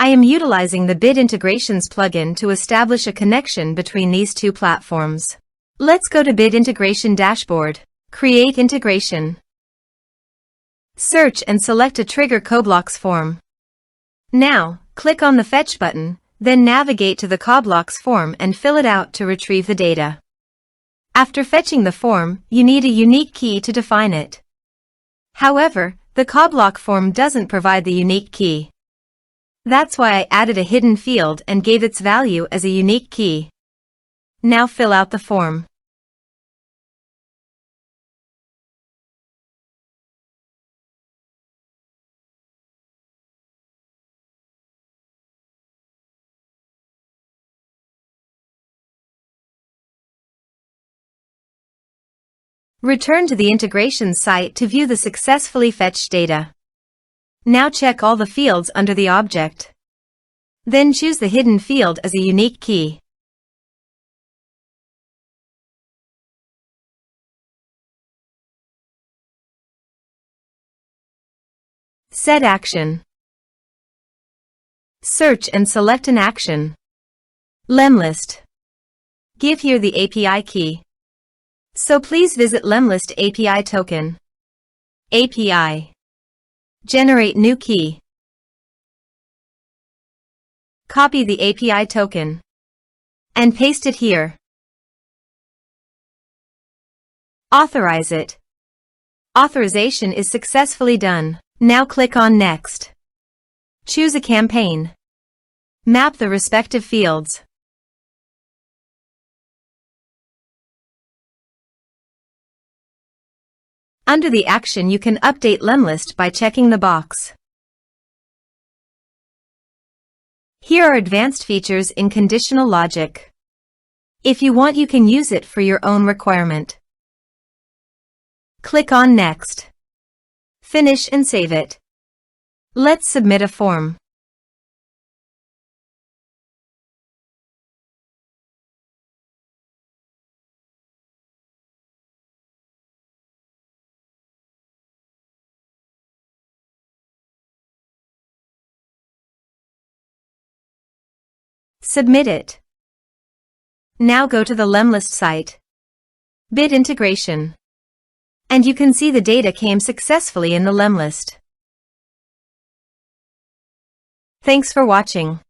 I am utilizing the Bit Integrations plugin to establish a connection between these two platforms. Let's go to Bit Integration Dashboard. Create integration. Search and select a trigger CoBlocks form. Now, click on the Fetch button, then navigate to the CoBlocks form and fill it out to retrieve the data. After fetching the form, you need a unique key to define it. However, the CoBlock form doesn't provide the unique key. That's why I added a hidden field and gave its value as a unique key. Now fill out the form. Return to the integration site to view the successfully fetched data. Now check all the fields under the object. Then choose the hidden field as a unique key. Set action. Search and select an action. Lemlist. Give here the API key. So please visit Lemlist API token. API. Generate new key. Copy the API token. And paste it here. Authorize it. Authorization is successfully done. Now click on Next. Choose a campaign. Map the respective fields. Under the action you can update Lemlist by checking the box. Here are advanced features in conditional logic. If you want, you can use it for your own requirement. Click on Next. Finish and save it. Let's submit a form. Submit it. Now go to the Lemlist site. Bit Integration. And you can see the data came successfully in the Lemlist. Thanks for watching.